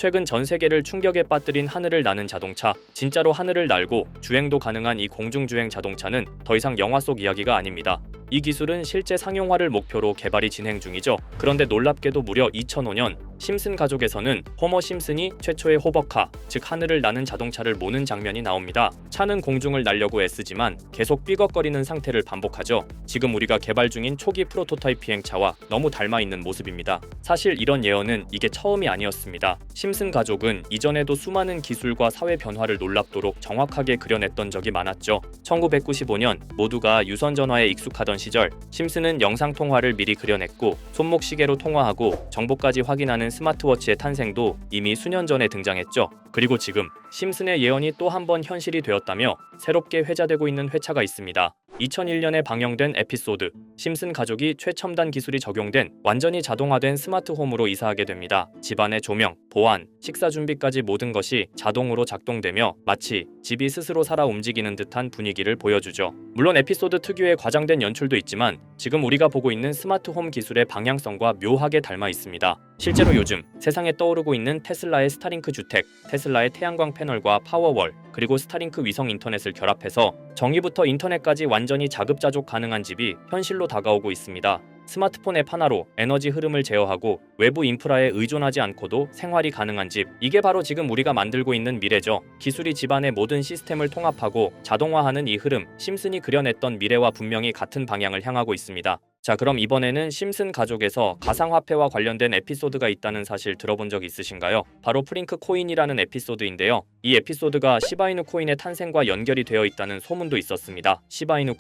최근 전 세계를 충격에 빠뜨린 하늘을 나는 자동차, 진짜로 하늘을 날고 주행도 가능한 이 공중주행 자동차는 더 이상 영화 속 이야기가 아닙니다. 이 기술은 실제 상용화를 목표로 개발이 진행 중이죠. 그런데 놀랍게도 무려 2005년 심슨 가족에서는 호머 심슨이 최초의 호버카, 즉 하늘을 나는 자동차를 모는 장면이 나옵니다. 차는 공중을 날려고 애쓰지만 계속 삐걱거리는 상태를 반복하죠. 지금 우리가 개발 중인 초기 프로토타입 비행차와 너무 닮아 있는 모습입니다. 사실 이런 예언은 이게 처음이 아니었습니다. 심슨 가족은 이전에도 수많은 기술과 사회 변화를 놀랍도록 정확하게 그려냈던 적이 많았죠. 1995년 모두가 유선 전화에 익숙하던 시절, 심슨은 영상통화를 미리 그려냈고 손목 시계로 통화하고 정보까지 확인하는 스마트워치의 탄생도 이미 수년 전에 등장했죠. 그리고 지금 심슨의 예언이 또 한 번 현실이 되었다며 새롭게 회자되고 있는 회차가 있습니다. 2001년에 방영된 에피소드, 심슨 가족이 최첨단 기술이 적용된 완전히 자동화된 스마트홈으로 이사하게 됩니다. 집안의 조명, 보안, 식사 준비까지 모든 것이 자동으로 작동되며 마치 집이 스스로 살아 움직이는 듯한 분위기를 보여주죠. 물론 에피소드 특유의 과장된 연출도 있지만 지금 우리가 보고 있는 스마트홈 기술의 방향성과 묘하게 닮아 있습니다. 실제로 요즘 세상에 떠오르고 있는 테슬라의 스타링크 주택, 테슬라의 태양광 패널과 파워월, 그리고 스타링크 위성 인터넷을 결합해서 전기부터 인터넷까지 완전히 자급자족 가능한 집이 현실로 다가오고 있습니다. 스마트폰 앱 하나로 에너지 흐름을 제어하고 외부 인프라에 의존하지 않고도 생활이 가능한 집, 이게 바로 지금 우리가 만들고 있는 미래죠. 기술이 집안의 모든 시스템을 통합하고 자동화하는 이 흐름, 심슨이 그려냈던 미래와 분명히 같은 방향을 향하고 있습니다. 자, 그럼 이번에는 심슨 가족에서 가상화폐와 관련된 에피소드가 있다는 사실 들어본 적 있으신가요? 바로 프링크 코인이라는 에피소드인데요. 이 에피소드가 시바이누 코인의 탄생과 연결이 되어 있다는 소문도 있었습니다. 시바이누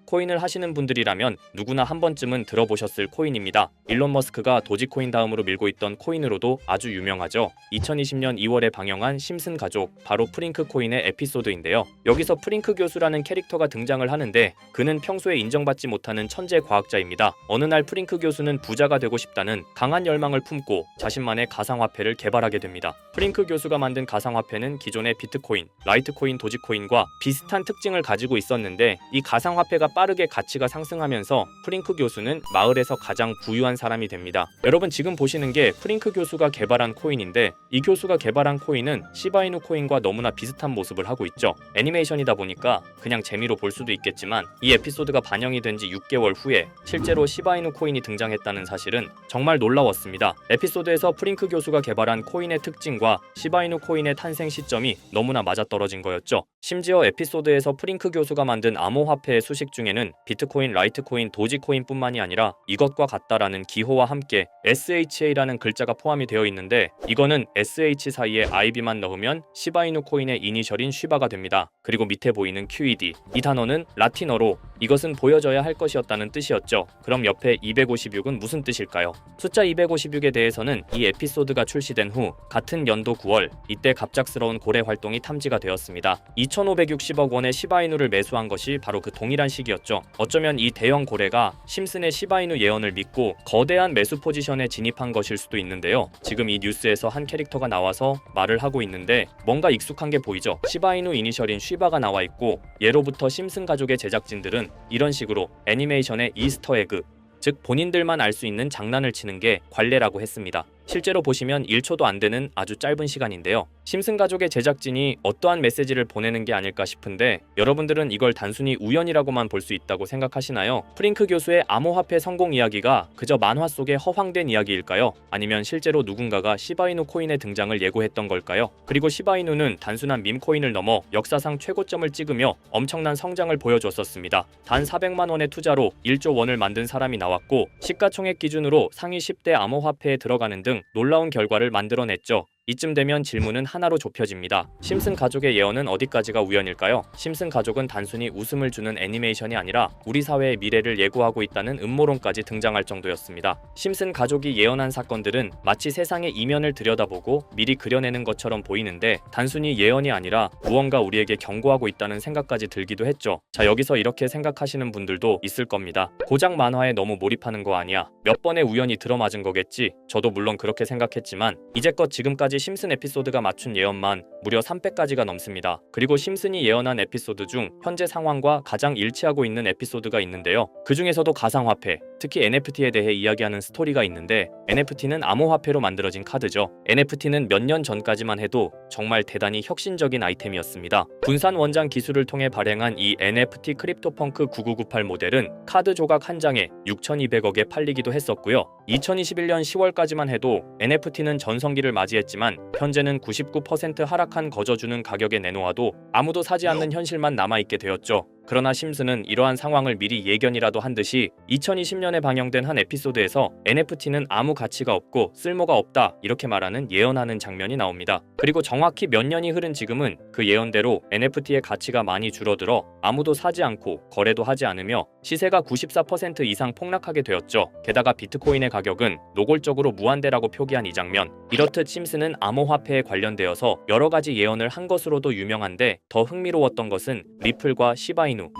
코인을 하시는 분들이라면 누구나 한 번쯤은 들어보셨을 코인입니다. 일론 머스크가 도지코인 다음으로 밀고 있던 코인으로도 아주 유명하죠. 2020년 2월에 방영한 심슨 가족, 바로 프링크 코인의 에피소드인데요. 여기서 프링크 교수라는 캐릭터가 등장을 하는데 그는 평소에 인정받지 못하는 천재 과학자입니다. 어느 날 프링크 교수는 부자가 되고 싶다는 강한 열망을 품고 자신만의 가상화폐를 개발하게 됩니다. 프링크 교수가 만든 가상화폐는 기존의 비트코인, 라이트코인, 도지코인과 비슷한 특징을 가지고 있었는데 이 가상화폐가 빠르게 가치가 상승하면서 프링크 교수는 마을에서 가장 부유한 사람이 됩니다. 여러분 지금 보시는 게 프링크 교수가 개발한 코인인데 이 교수가 개발한 코인은 시바이누 코인과 너무나 비슷한 모습을 하고 있죠. 애니메이션이다 보니까 그냥 재미로 볼 수도 있겠지만 이 에피소드가 반영이 된 지 6개월 후에 실제로 시바이누 코인이 등장했다는 사실은 정말 놀라웠습니다. 에피소드에서 프링크 교수가 개발한 코인의 특징과 시바이누 코인의 탄생 시점이 너무나 맞아떨어진 거였죠. 심지어 에피소드에서 프링크 교수가 만든 암호화폐의 수식 중에는 비트코인, 라이트코인, 도지코인뿐만이 아니라 이것과 같다라는 기호와 함께 SHA라는 글자가 포함이 되어 있는데 이거는 SH 사이에 IB만 넣으면 시바이누 코인의 이니셜인 쉬바가 됩니다. 그리고 밑에 보이는 QED, 이 단어는 라틴어로 이것은 보여져야 할 것이었다는 뜻이었죠. 그럼 옆에 256은 무슨 뜻일까요? 숫자 256에 대해서는 이 에피소드가 출시된 후 같은 연도 9월, 이때 갑작스러운 고래 활동이 탐지가 되었습니다. 2,560억 원의 시바이누를 매수한 것이 바로 그 동일한 시기였죠. 어쩌면 이 대형 고래가 심슨의 시바이누 예언을 믿고 거대한 매수 포지션에 진입한 것일 수도 있는데요. 지금 이 뉴스에서 한 캐릭터가 나와서 말을 하고 있는데 뭔가 익숙한 게 보이죠. 시바이누 이니셜인 쉬바가 나와 있고 예로부터 심슨 가족의 제작진들은 이런 식으로 애니메이션의 이스터 에그, 즉 본인들만 알 수 있는 장난을 치는 게 관례라고 했습니다. 실제로 보시면 1초도 안 되는 아주 짧은 시간인데요. 심슨 가족의 제작진이 어떠한 메시지를 보내는 게 아닐까 싶은데 여러분들은 이걸 단순히 우연이라고만 볼 수 있다고 생각하시나요? 프링크 교수의 암호화폐 성공 이야기가 그저 만화 속의 허황된 이야기일까요? 아니면 실제로 누군가가 시바이누 코인의 등장을 예고했던 걸까요? 그리고 시바이누는 단순한 밈코인을 넘어 역사상 최고점을 찍으며 엄청난 성장을 보여줬었습니다. 단 400만 원의 투자로 1조 원을 만든 사람이 나왔고 시가총액 기준으로 상위 10대 암호화폐에 들어가는 등 놀라운 결과를 만들어냈죠. 이쯤 되면 질문은 하나로 좁혀집니다. 심슨 가족의 예언은 어디까지가 우연일까요? 심슨 가족은 단순히 웃음을 주는 애니메이션이 아니라 우리 사회의 미래를 예고하고 있다는 음모론까지 등장할 정도였습니다. 심슨 가족이 예언한 사건들은 마치 세상의 이면을 들여다보고 미리 그려내는 것처럼 보이는데 단순히 예언이 아니라 무언가 우리에게 경고하고 있다는 생각까지 들기도 했죠. 자, 여기서 이렇게 생각하시는 분들도 있을 겁니다. 고작 만화에 너무 몰입하는 거 아니야? 몇 번의 우연이 들어맞은 거겠지? 저도 물론 그렇게 생각했지만 이제껏 지금까지 심슨 에피소드가 맞춘 예언만 무려 300가지가 넘습니다. 그리고 심슨이 예언한 에피소드 중 현재 상황과 가장 일치하고 있는 에피소드가 있는데요. 그 중에서도 가상화폐, 특히 NFT에 대해 이야기하는 스토리가 있는데, NFT는 암호화폐로 만들어진 카드죠. NFT는 몇 년 전까지만 해도 정말 대단히 혁신적인 아이템이었습니다. 분산 원장 기술을 통해 발행한 이 NFT 크립토펑크 9998 모델은 카드 조각 한 장에 6,200억에 팔리기도 했었고요. 2021년 10월까지만 해도 NFT는 전성기를 맞이했지만 현재는 99% 하락한 거저주는 가격에 내놓아도 아무도 사지 않는 현실만 남아있게 되었죠. 그러나 심슨은 이러한 상황을 미리 예견이라도 한 듯이 2020년에 방영된 한 에피소드에서 NFT는 아무 가치가 없고 쓸모가 없다 이렇게 말하는 예언하는 장면이 나옵니다. 그리고 정확히 몇 년이 흐른 지금은 그 예언대로 NFT의 가치가 많이 줄어들어 아무도 사지 않고 거래도 하지 않으며 시세가 94% 이상 폭락하게 되었죠. 게다가 비트코인의 가격은 노골적으로 무한대라고 표기한 이 장면, 이렇듯 심슨은 암호화폐에 관련되어서 여러 가지 예언을 한 것으로도 유명한데, 더 흥미로웠던 것은 리플과 시바이누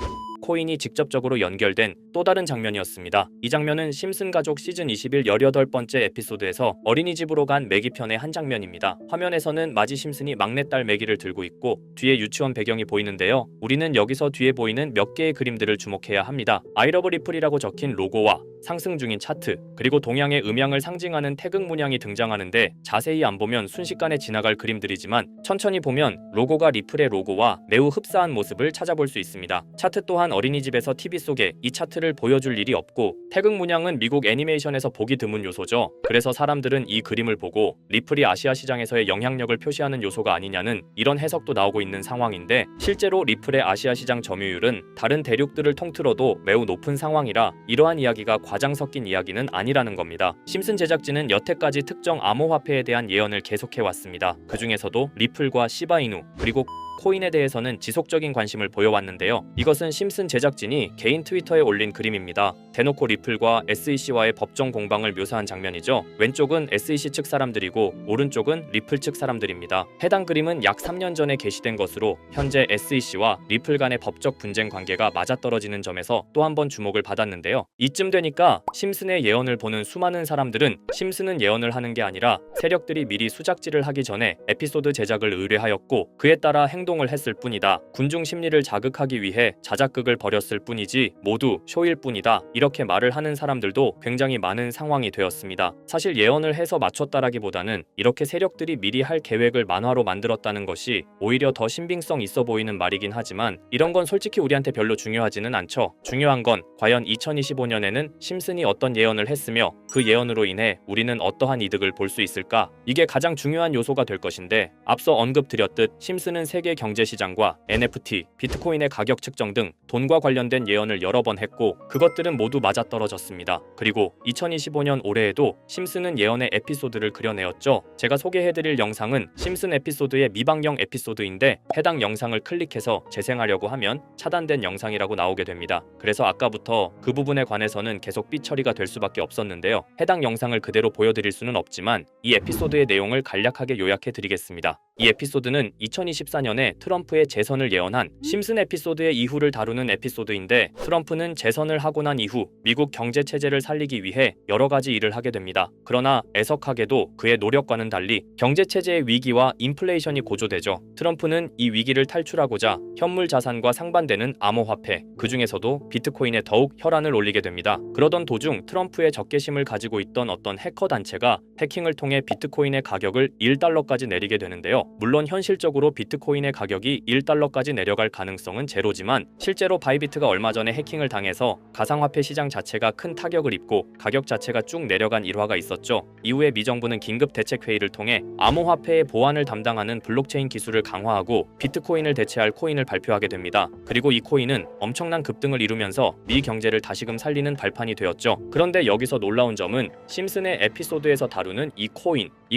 코인이 직접적으로 연결된 또 다른 장면이었습니다. 이 장면은 심슨 가족 시즌 21 18번째 에피소드에서 어린이집으로 간 매기 편의 한 장면입니다. 화면에서는 마지 심슨이 막내딸 매기를 들고 있고 뒤에 유치원 배경이 보이는데요. 우리는 여기서 뒤에 보이는 몇 개의 그림들을 주목해야 합니다. I love 리플이라고 적힌 로고와 상승 중인 차트, 그리고 동양의 음양을 상징하는 태극 문양이 등장하는데, 자세히 안 보면 순식간에 지나갈 그림들이지만 천천히 보면 로고가 리플의 로고와 매우 흡사한 모습을 찾아볼 수 있습니다. 차트 또한 어린이집에서 TV 속에 이 차트를 보여줄 일이 없고, 태극 문양은 미국 애니메이션에서 보기 드문 요소죠. 그래서 사람들은 이 그림을 보고 리플이 아시아 시장에서의 영향력을 표시하는 요소가 아니냐는 이런 해석도 나오고 있는 상황인데, 실제로 리플의 아시아 시장 점유율은 다른 대륙들을 통틀어도 매우 높은 상황이라 이러한 이야기가 과장 섞인 이야기는 아니라는 겁니다. 심슨 제작진은 여태까지 특정 암호화폐에 대한 예언을 계속해왔습니다. 그 중에서도 리플과 시바이누 그리고 코인에 대해서는 지속적인 관심을 보여왔는데요. 이것은 심슨 제작진이 개인 트위터에 올린 그림입니다. 대놓고 리플과 SEC와의 법정 공방을 묘사한 장면이죠. 왼쪽은 SEC 측 사람들이고 오른쪽은 리플 측 사람들입니다. 해당 그림은 약 3년 전에 게시된 것으로 현재 SEC와 리플 간의 법적 분쟁 관계가 맞아떨어지는 점에서 또 한 번 주목을 받았는데요. 이쯤 되니까 심슨의 예언을 보는 수많은 사람들은 심슨은 예언을 하는 게 아니라 세력들이 미리 수작질을 하기 전에 에피소드 제작을 의뢰하였고 그에 따라 행동을 했을 뿐이다. 군중 심리를 자극하기 위해 자작극을 벌였을 뿐이지 모두 쇼일 뿐이다. 이렇게 말을 하는 사람들도 굉장히 많은 상황이 되었습니다. 사실 예언을 해서 맞췄다라기보다는 이렇게 세력들이 미리 할 계획을 만화로 만들었다는 것이 오히려 더 신빙성 있어 보이는 말이긴 하지만, 이런 건 솔직히 우리한테 별로 중요하지는 않죠. 중요한 건 과연 2025년에는 심슨이 어떤 예언을 했으며 그 예언으로 인해 우리는 어떠한 이득을 볼 수 있을까? 이게 가장 중요한 요소가 될 것인데, 앞서 언급드렸듯 심슨은 세계 경제시장과 NFT, 비트코인의 가격 측정 등 돈과 관련된 예언을 여러 번 했고 그것들은 모두 맞아떨어졌습니다. 그리고 2025년 올해에도 심슨은 예언의 에피소드를 그려내었죠. 제가 소개해드릴 영상은 심슨 에피소드의 미방영 에피소드인데, 해당 영상을 클릭해서 재생하려고 하면 차단된 영상이라고 나오게 됩니다. 그래서 아까부터 그 부분에 관해서는 계속 삐처리가 될 수밖에 없었는데요. 해당 영상을 그대로 보여드릴 수는 없지만 이 에피소드의 내용을 간략하게 요약해드리겠습니다. 이 에피소드는 2024년에 트럼프의 재선을 예언한 심슨 에피소드의 이후를 다루는 에피소드인데, 트럼프는 재선을 하고 난 이후 미국 경제 체제를 살리기 위해 여러 가지 일을 하게 됩니다. 그러나 애석하게도 그의 노력과는 달리 경제 체제의 위기와 인플레이션이 고조되죠. 트럼프는 이 위기를 탈출하고자 현물 자산과 상반되는 암호화폐, 그 중에서도 비트코인에 더욱 혈안을 올리게 됩니다. 그러던 도중 트럼프의 적개심을 가지고 있던 어떤 해커 단체가 해킹을 통해 비트코인의 가격을 1달러까지 내리게 되는데요. 물론 현실적으로 비트코인의 가격이 1달러까지 내려갈 가능성은 제로지만, 실제로 바이비트가 얼마 전에 해킹을 당해서 가상화폐 시장 자체가 큰 타격을 입고 가격 자체가 쭉 내려간 일화가 있었죠. 이후에 미 정부는 긴급 대책 회의를 통해 암호화폐의 보안을 담당하는 블록체인 기술을 강화하고 비트코인을 대체할 코인을 발표하게 됩니다. 그리고 이 코인은 엄청난 급등을 이루면서 미 경제를 다시금 살리는 발판이 되었죠. 그런데 여기서 놀라운 점은 심슨의 에피소드에서 다루는 이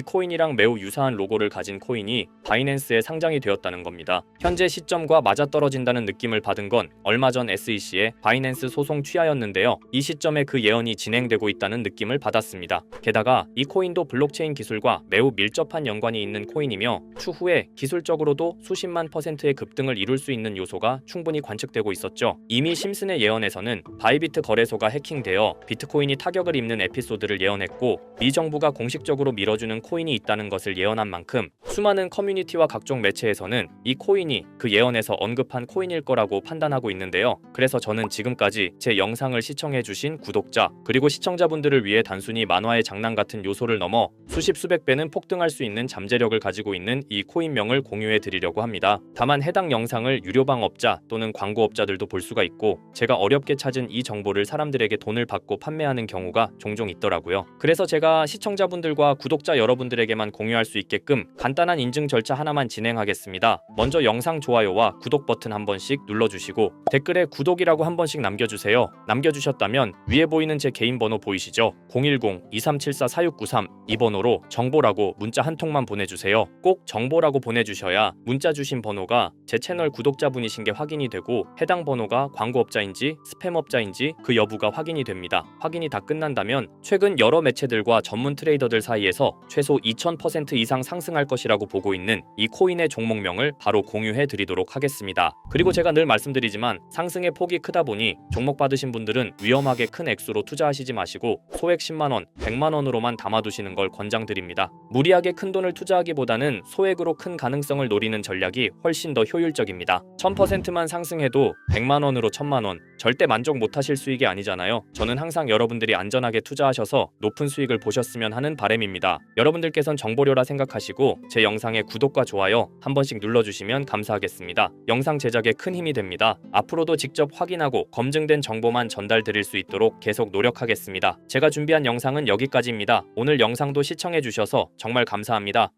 코인이랑 매우 유사한 로고를 가진 코인이 바이낸스에 상장이 되었다는 겁니다. 현재 시점과 맞아떨어진다는 느낌을 받은 건 얼마 전 SEC의 바이낸스 소송 취하였는데요. 이 시점에 그 예언이 진행되고 있다는 느낌을 받았습니다. 게다가 이 코인도 블록체인 기술과 매우 밀접한 연관이 있는 코인이며 추후에 기술적으로도 수십만 %의 급등을 이룰 수 있는 요소가 충분히 관측되고 있었죠. 이미 심슨의 예언에서는 바이비트 거래소가 해킹되어 비트코인이 타격을 입는 에피소드를 예언했고, 미 정부가 공식적으로 밀어주는 코인이 있다는 것을 예언한 만큼 수많은 커뮤니티와 각종 매체에서는 이 코인이 그 예언에서 언급한 코인일 거라고 판단하고 있는데요. 그래서 저는 지금까지 제 영상을 시청해주신 구독자 그리고 시청자분들을 위해 단순히 만화의 장난 같은 요소를 넘어 수십 수백 배는 폭등할 수 있는 잠재력을 가지고 있는 이 코인명을 공유해 드리려고 합니다. 다만 해당 영상을 유료방업자 또는 광고업자들도 볼 수가 있고 제가 어렵게 찾은 이 정보를 사람들에게 돈을 받고 판매하는 경우가 종종 있더라고요. 그래서 제가 시청자분들과 구독자 여러분들에게만 공유할 수 있게끔 간단한 인증 절차 하나만 진행하겠습니다. 먼저 영상 좋아요와 구독 버튼 한 번씩 눌러주시고 댓글에 구독이라고 한 번씩 남겨주세요. 남겨주셨다면 위에 보이는 제 개인 번호 보이시죠? 010-2374-4693 이 번호로 정보라고 문자 한 통만 보내주세요. 꼭 정보라고 보내주셔야 문자 주신 번호가 제 채널 구독자분이신 게 확인이 되고 해당 번호가 광고업자인지 스팸업자인지 그 여부가 확인이 됩니다. 확인이 다 끝난다면 최근 여러 매체들과 전문 트레이더들 사이에서 최소 2000% 이상 상승할 것이라고 보고 있는 이 코인의 종목명을 바로 공유해 드리도록 하겠습니다. 그리고 제가 늘 말씀드리지만 상승의 폭이 크다 보니 종목 받으신 분들은 위험하게 큰 액수로 투자하시지 마시고 소액 10만원, 100만원으로만 담아두시는 걸 권장드립니다. 무리하게 큰 돈을 투자하기보다는 소액으로 큰 가능성을 노리는 전략이 훨씬 더 효율적입니다. 1000%만 상승해도 100만원으로 1000만원, 절대 만족 못하실 수익이 아니잖아요. 저는 항상 여러분들이 안전하게 투자하셔서 높은 수익을 보셨으면 하는 바람입니다. 여러분들께선 정보료라 생각하시고 제 영상에 구독과 좋아요 한 번씩 눌러주시면 감사하겠습니다. 영상 제작에 큰 힘이 됩니다. 앞으로도 직접 확인하고 검증된 정보만 전달드릴 수 있도록 계속 노력하겠습니다. 제가 준비한 영상은 여기까지입니다. 오늘 영상도 시청해주셔서 정말 감사합니다.